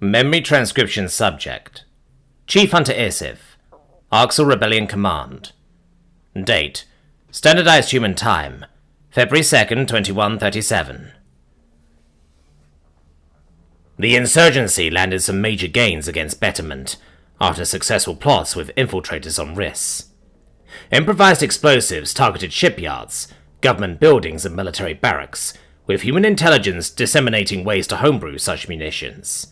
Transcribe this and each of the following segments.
Memory transcription subject. Chief Hunter Isif. Arxel Rebellion Command. Date. Standardized Human Time. February 2nd, 2137. The Insurgency landed some major gains against Betterment after successful plots with infiltrators on Riss. Improvised explosives targeted shipyards, government buildings and military barracks, with human intelligence disseminating ways to homebrew such munitions.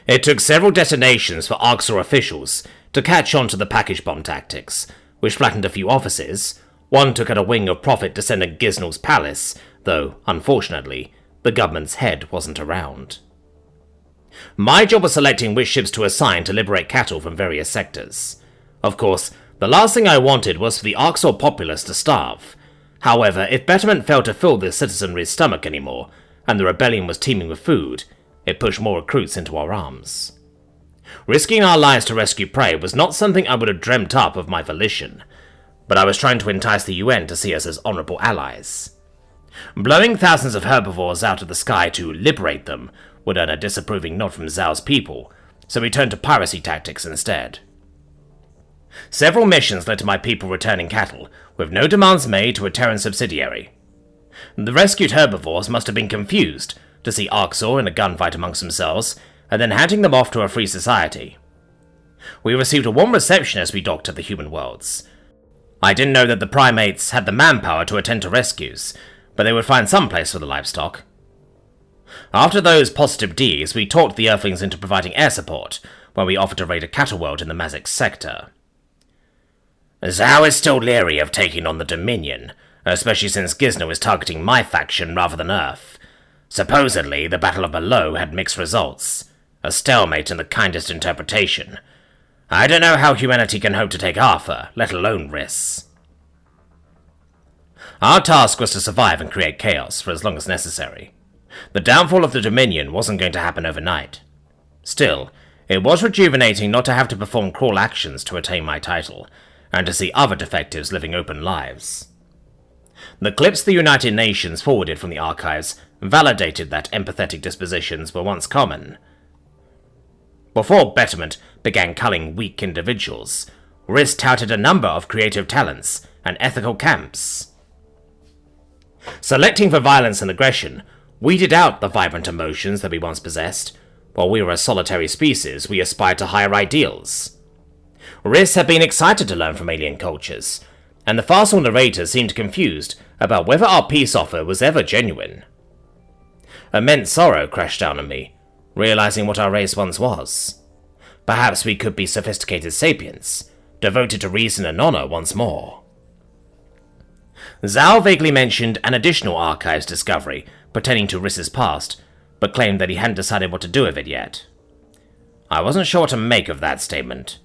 It took several detonations for Arxel officials to catch on to the package bomb tactics, which flattened a few offices. One took out a wing of Prophet descendant Gisnel's palace, though, unfortunately, the government's head wasn't around. My job was selecting which ships to assign to liberate cattle from various sectors. Of course, the last thing I wanted was for the Arxel populace to starve. However, if Betterment failed to fill the citizenry's stomach anymore, and the rebellion was teeming with food, it pushed more recruits into our arms. Risking our lives to rescue prey was not something I would have dreamt up of my volition, but I was trying to entice the UN to see us as honorable allies. Blowing thousands of herbivores out of the sky to liberate them would earn a disapproving nod from Zhao's people, so we turned to piracy tactics instead. Several missions led to my people returning cattle, with no demands made to a Terran subsidiary. The rescued herbivores must have been confused to see Arxel in a gunfight amongst themselves, and then handing them off to a free society. We received a warm reception as we docked at the human worlds. I didn't know that the primates had the manpower to attend to rescues, but they would find some place for the livestock. After those positive deeds, we talked the Earthlings into providing air support, when we offered to raid a cattle world in the Mazix sector. Zhao is still leery of taking on the Dominion, especially since Gisnel is targeting my faction rather than Earth. Supposedly, the Battle of Below had mixed results, a stalemate in the kindest interpretation. I don't know how humanity can hope to take Arthur, let alone Riss. Our task was to survive and create chaos for as long as necessary. The downfall of the Dominion wasn't going to happen overnight. Still, it was rejuvenating not to have to perform cruel actions to attain my title, and to see other defectives living open lives. The clips the United Nations forwarded from the archives validated that empathetic dispositions were once common. Before Betterment began culling weak individuals, Riss touted a number of creative talents and ethical camps. Selecting for violence and aggression weeded out the vibrant emotions that we once possessed. While we were a solitary species, we aspired to higher ideals. Riss had been excited to learn from alien cultures, and the facile narrator seemed confused about whether our peace offer was ever genuine. Immense sorrow crashed down on me, realizing what our race once was. Perhaps we could be sophisticated sapiens, devoted to reason and honor once more. Zhao vaguely mentioned an additional archives discovery pertaining to Riss's past, but claimed that he hadn't decided what to do with it yet. I wasn't sure what to make of that statement.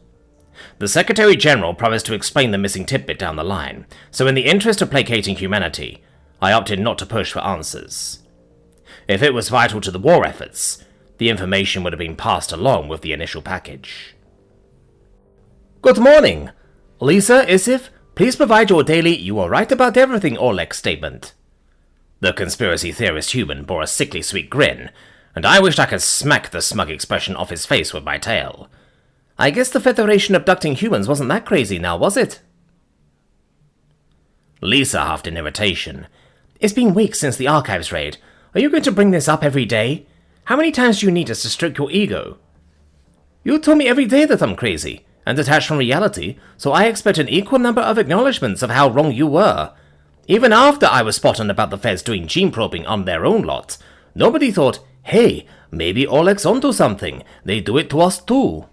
The Secretary General promised to explain the missing tidbit down the line, so in the interest of placating humanity, I opted not to push for answers. If it was vital to the war efforts, the information would have been passed along with the initial package. Good morning! Lisa, Isif, please provide your daily "you are right about everything" Oleg statement. The conspiracy theorist human bore a sickly sweet grin, and I wished I could smack the smug expression off his face with my tail. I guess the Federation abducting humans wasn't that crazy now, was it? Lisa huffed in irritation. It's been weeks since the archives raid. Are you going to bring this up every day? How many times do you need us to stroke your ego? You told me every day that I'm crazy and detached from reality, so I expect an equal number of acknowledgements of how wrong you were. Even after I was spot on about the feds doing gene probing on their own lot, nobody thought, hey, maybe Oleg's onto something. They do it to us too.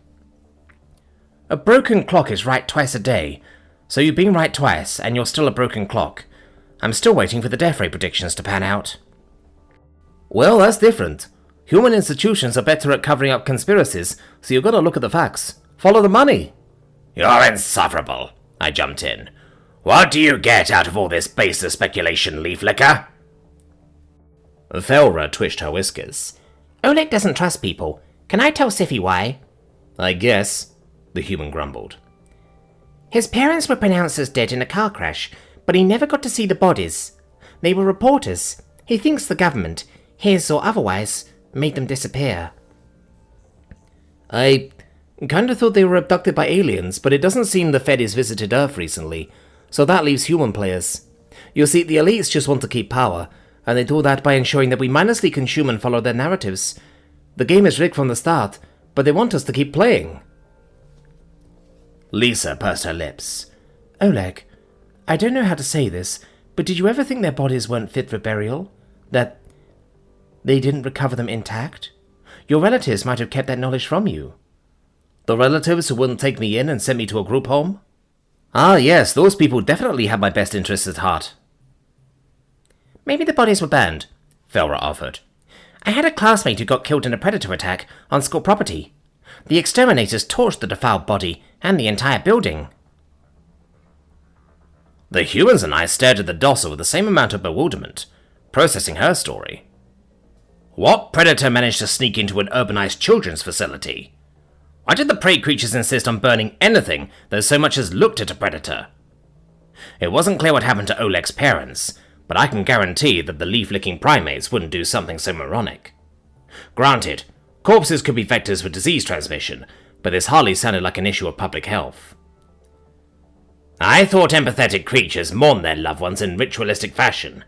A broken clock is right twice a day, so you've been right twice, and you're still a broken clock. I'm still waiting for the death rate predictions to pan out. Well, that's different. Human institutions are better at covering up conspiracies, so you've got to look at the facts. Follow the money. You're insufferable, I jumped in. What do you get out of all this baseless speculation, leaf licker? Thelra twitched her whiskers. Oleg doesn't trust people. Can I tell Scifi why? I guess, the human grumbled. His parents were pronounced as dead in a car crash, but he never got to see the bodies. They were reporters. He thinks the government, his or otherwise, made them disappear. I kinda thought they were abducted by aliens, but it doesn't seem the Fed has visited Earth recently, so that leaves human players. You see, the elites just want to keep power, and they do that by ensuring that we mindlessly consume and follow their narratives. The game is rigged from the start, but they want us to keep playing. Lisa pursed her lips. Oleg, I don't know how to say this, but did you ever think their bodies weren't fit for burial? That they didn't recover them intact? Your relatives might have kept that knowledge from you. The relatives who wouldn't take me in and sent me to a group home? Ah, yes, those people definitely had my best interests at heart. Maybe the bodies were burned, Felra offered. I had a classmate who got killed in a predator attack on school property. The exterminators torched the defiled body and the entire building. The humans and I stared at the Dossur with the same amount of bewilderment, processing her story. What predator managed to sneak into an urbanized children's facility? Why did the prey creatures insist on burning anything that so much as looked at a predator? It wasn't clear what happened to Oleg's parents, but I can guarantee that the leaf-licking primates wouldn't do something so moronic. Granted, corpses could be vectors for disease transmission, but this hardly sounded like an issue of public health. I thought empathetic creatures mourned their loved ones in ritualistic fashion.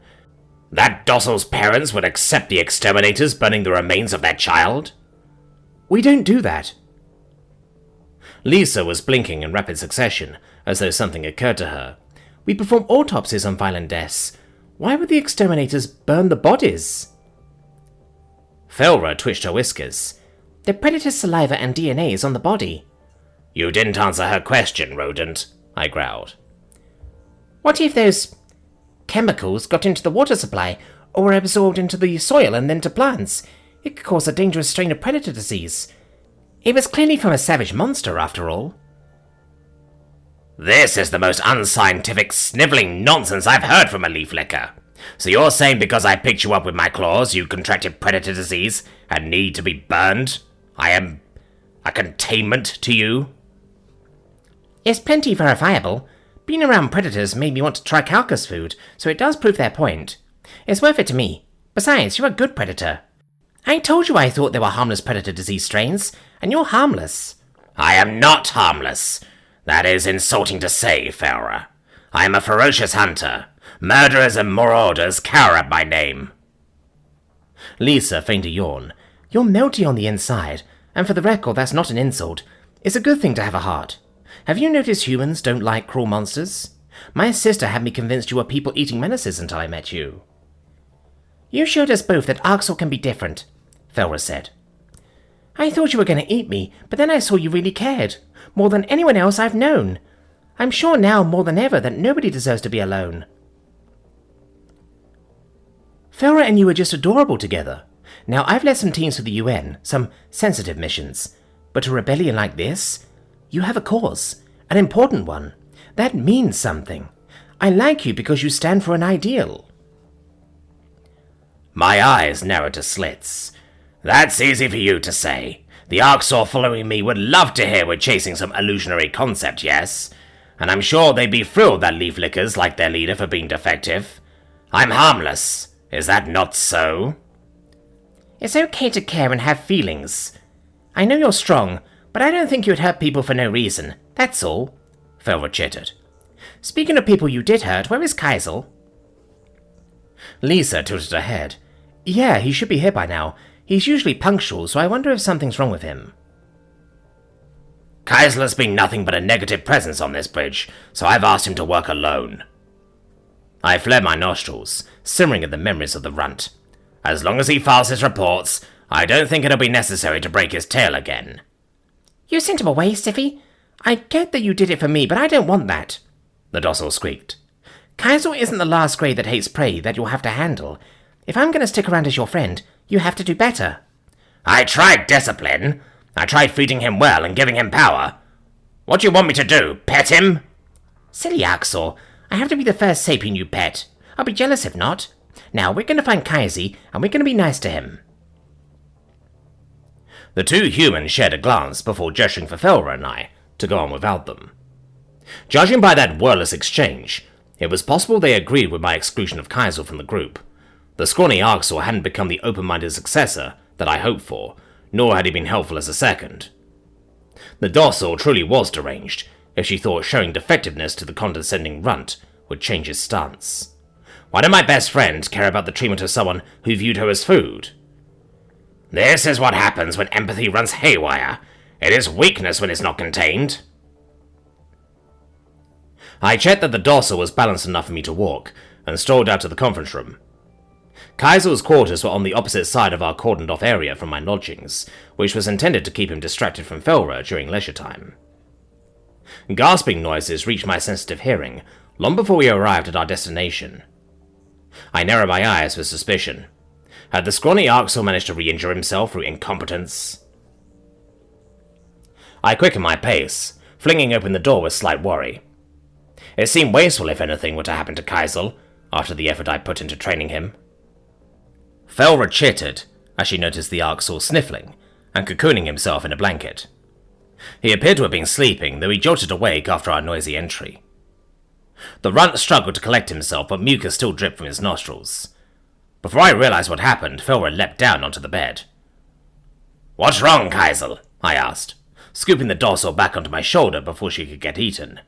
That Dossur's parents would accept the exterminators burning the remains of their child? We don't do that. Lisa was blinking in rapid succession, as though something occurred to her. We perform autopsies on violent deaths. Why would the exterminators burn the bodies? Felra twitched her whiskers. The predator's saliva and DNA is on the body. You didn't answer her question, rodent, I growled. What if those chemicals got into the water supply, or were absorbed into the soil and then to plants? It could cause a dangerous strain of predator disease. It was clearly from a savage monster, after all. This is the most unscientific, snivelling nonsense I've heard from a leaf licker. So you're saying because I picked you up with my claws, you contracted predator disease and need to be burned? I am a containment to you? It's plenty verifiable. Being around predators made me want to try carcass food, so it does prove their point. It's worth it to me. Besides, you're a good predator. I told you I thought there were harmless predator disease strains, and you're harmless. I am not harmless. That is insulting to say, Felra. I am a ferocious hunter. Murderers and marauders cower at my name. Lisa feigned a yawn. You're melty on the inside, and for the record, that's not an insult. It's a good thing to have a heart. Have you noticed humans don't like cruel monsters? My sister had me convinced you were people-eating menaces until I met you. You showed us both that Arxel can be different, Felra said. I thought you were going to eat me, but then I saw you really cared. More than anyone else I've known. I'm sure now more than ever that nobody deserves to be alone. Felra and you are just adorable together. Now, I've led some teams for the UN, some sensitive missions. But a rebellion like this? You have a cause, an important one. That means something. I like you because you stand for an ideal. My eyes narrowed to slits. That's easy for you to say. The Arxor following me would love to hear we're chasing some illusionary concept, yes? And I'm sure they'd be thrilled that leaf lickers like their leader for being defective. I'm harmless. Is that not so? It's okay to care and have feelings. I know you're strong, but I don't think you'd hurt people for no reason. That's all, Felra chittered. Speaking of people you did hurt, where is Kaisal? Lisa tilted her head. Yeah, he should be here by now. He's usually punctual, so I wonder if something's wrong with him. Kaisal has been nothing but a negative presence on this bridge, so I've asked him to work alone. I flared my nostrils, simmering at the memories of the runt. As long as he files his reports, I don't think it'll be necessary to break his tail again. You sent him away, Scifi? I get that you did it for me, but I don't want that, the Dossur squeaked. Kaisal isn't the last grade that hates prey that you'll have to handle. If I'm going to stick around as your friend, you have to do better. I tried discipline. I tried feeding him well and giving him power. What do you want me to do, pet him? Silly Arxor, I have to be the first sapien you pet. I'll be jealous if not. Now, we're going to find Kaisi, and we're going to be nice to him. The two humans shared a glance before gesturing for Felra and I to go on without them. Judging by that wordless exchange, it was possible they agreed with my exclusion of Kaisal from the group. The scrawny Arxor hadn't become the open-minded successor that I hoped for, nor had he been helpful as a second. The Dossur truly was deranged, if she thought showing defectiveness to the condescending runt would change his stance. Why did my best friend care about the treatment of someone who viewed her as food? This is what happens when empathy runs haywire. It is weakness when it's not contained. I checked that the Dossur was balanced enough for me to walk, and strolled out to the conference room. Kaisal's quarters were on the opposite side of our cordoned-off area from my lodgings, which was intended to keep him distracted from Felra during leisure time. Gasping noises reached my sensitive hearing long before we arrived at our destination. I narrowed my eyes with suspicion. Had the scrawny Arxel managed to re-injure himself through incompetence? I quickened my pace, flinging open the door with slight worry. It seemed wasteful if anything were to happen to Kaisal, after the effort I put into training him. Felra chittered as she noticed the Arxel sniffling and cocooning himself in a blanket. He appeared to have been sleeping, though he jolted awake after our noisy entry. The runt struggled to collect himself, but mucus still dripped from his nostrils. Before I realized what happened, Felra leapt down onto the bed. "What's wrong, Kaisal?" I asked, scooping the Dossur back onto my shoulder before she could get eaten.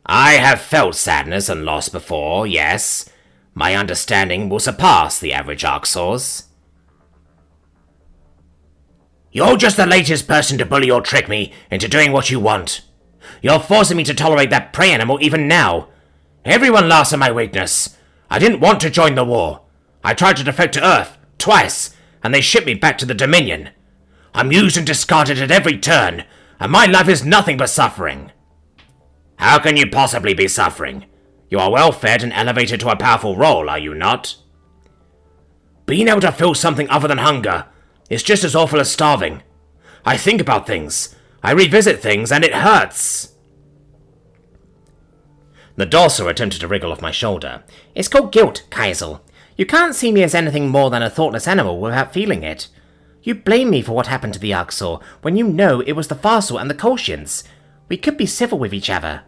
"I have felt sadness and loss before, yes. My understanding will surpass the average Arxel's." "You're just the latest person to bully or trick me into doing what you want. You're forcing me to tolerate that prey animal even now. Everyone laughs at my weakness. I didn't want to join the war. I tried to defect to Earth, twice, and they shipped me back to the Dominion. I'm used and discarded at every turn, and my life is nothing but suffering." "How can you possibly be suffering? You are well fed and elevated to a powerful role, are you not?" "Being able to feel something other than hunger is just as awful as starving. I think about things, I revisit things, and it hurts." The Dossur attempted to wriggle off my shoulder. "It's called guilt, Kaisal. You can't see me as anything more than a thoughtless animal without feeling it. You blame me for what happened to the Arxel, when you know it was the Farsul and the Kolshians. We could be civil with each other."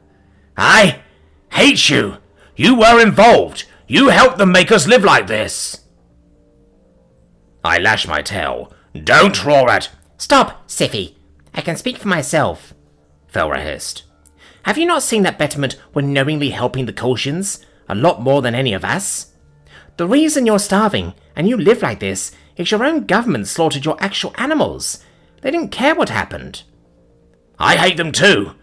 "I hate you! You were involved! You helped them make us live like this!" I lashed my tail. "Don't roar at—" "Stop, Scifi. I can speak for myself," Felra hissed. "Have you not seen that Betterment were knowingly helping the Kolshians? A lot more than any of us? The reason you're starving, and you live like this, is your own government slaughtered your actual animals. They didn't care what happened." "I hate them too.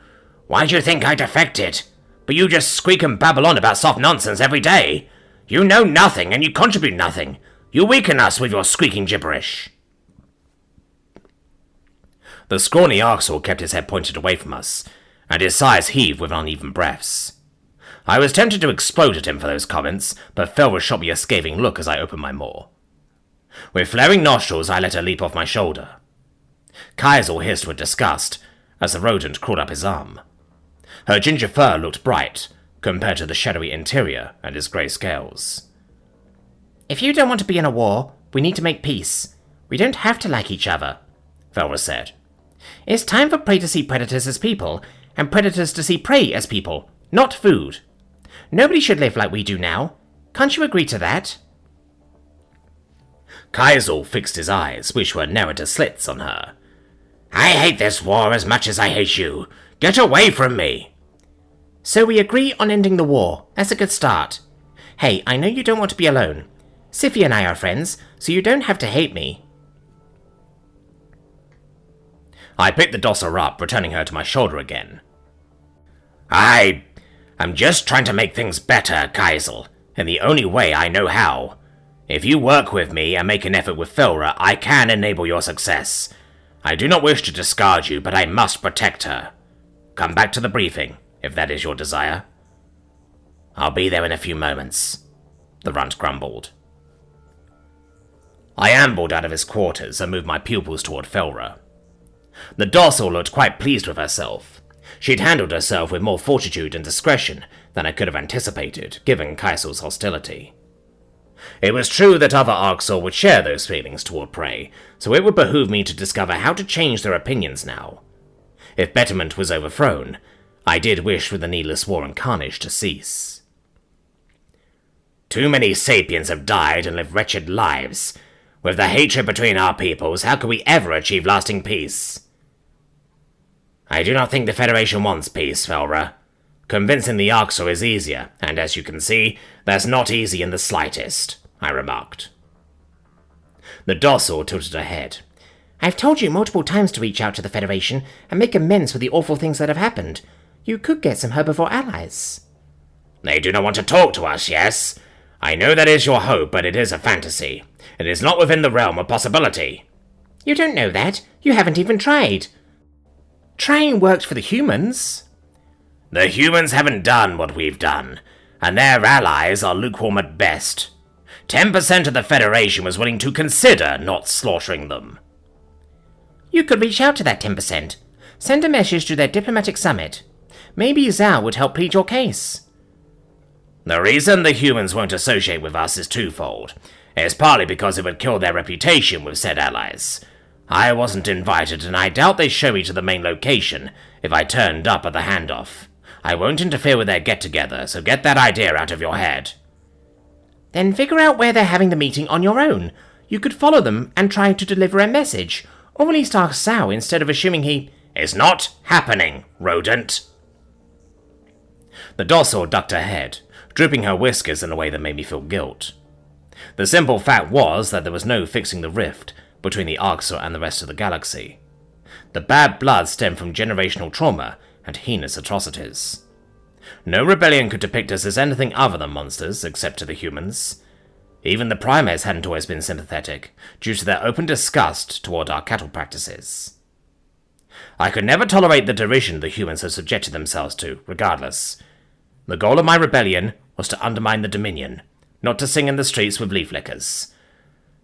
Why do you think I defected? But you just squeak and babble on about soft nonsense every day. You know nothing and you contribute nothing. You weaken us with your squeaking gibberish." The scrawny Arxel kept his head pointed away from us, and his sighs heaved with uneven breaths. I was tempted to explode at him for those comments, but Felra shot me a scathing look as I opened my maw. With flaring nostrils, I let her leap off my shoulder. Kaisal hissed with disgust as the rodent crawled up his arm. Her ginger fur looked bright, compared to the shadowy interior and his grey scales. "If you don't want to be in a war, we need to make peace. We don't have to like each other," Felra said. "It's time for prey to see predators as people, and predators to see prey as people, not food. Nobody should live like we do now. Can't you agree to that?" Kaisal fixed his eyes, which were narrator slits, on her. "I hate this war as much as I hate you. Get away from me." "So we agree on ending the war. That's a good start. Hey, I know you don't want to be alone. Scifi and I are friends, so you don't have to hate me." I picked the Dossur up, returning her to my shoulder again. I'm just trying to make things better, Kaisal, in the only way I know how. If you work with me and make an effort with Felra, I can enable your success. I do not wish to discard you, but I must protect her. Come back to the briefing, if that is your desire." "I'll be there in a few moments," the runt grumbled. I ambled out of his quarters and moved my pupils toward Felra. The Dossur looked quite pleased with herself. She'd handled herself with more fortitude and discretion than I could have anticipated, given Kaisal's hostility. It was true that other Arxel would share those feelings toward prey, so it would behoove me to discover how to change their opinions now. If betterment was overthrown, I did wish for the needless war and carnage to cease. "Too many sapiens have died and lived wretched lives. With the hatred between our peoples, how could we ever achieve lasting peace?" I do not think the Federation wants peace, Felra. Convincing the Arxor is easier, and as you can see, that's not easy in the slightest, I remarked. The Dossur tilted her head. I've told you multiple times to reach out to the Federation and make amends for the awful things that have happened. You could get some herbivore allies. They do not want to talk to us, yes? I know that is your hope, but it is a fantasy. It is not within the realm of possibility. You don't know that. You haven't even tried. Trying worked for the humans. The humans haven't done what we've done, and their allies are lukewarm at best. 10% of the Federation was willing to consider not slaughtering them. You could reach out to that 10%. Send a message to their diplomatic summit. Maybe Zhao would help plead your case. The reason the humans won't associate with us is twofold. It's partly because it would kill their reputation with said allies. I wasn't invited, and I doubt they'd show me to the main location if I turned up at the handoff. I won't interfere with their get-together, so get that idea out of your head. Then figure out where they're having the meeting on your own. You could follow them and try to deliver a message, or at least ask Zhao instead of assuming he... It's not happening, rodent. The Dossur ducked her head, drooping her whiskers in a way that made me feel guilt. The simple fact was that there was no fixing the rift between the Arxor and the rest of the galaxy. The bad blood stemmed from generational trauma and heinous atrocities. No rebellion could depict us as anything other than monsters, except to the humans. Even the primates hadn't always been sympathetic, due to their open disgust toward our cattle practices. I could never tolerate the derision the humans had subjected themselves to, regardless. The goal of my rebellion was to undermine the Dominion, not to sing in the streets with leaf lickers.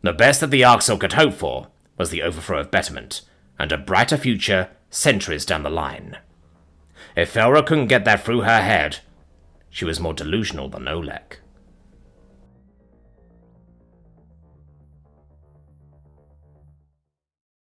The best that the Arxor could hope for was the overthrow of Betterment, and a brighter future centuries down the line. If Felra couldn't get that through her head, she was more delusional than Oleg.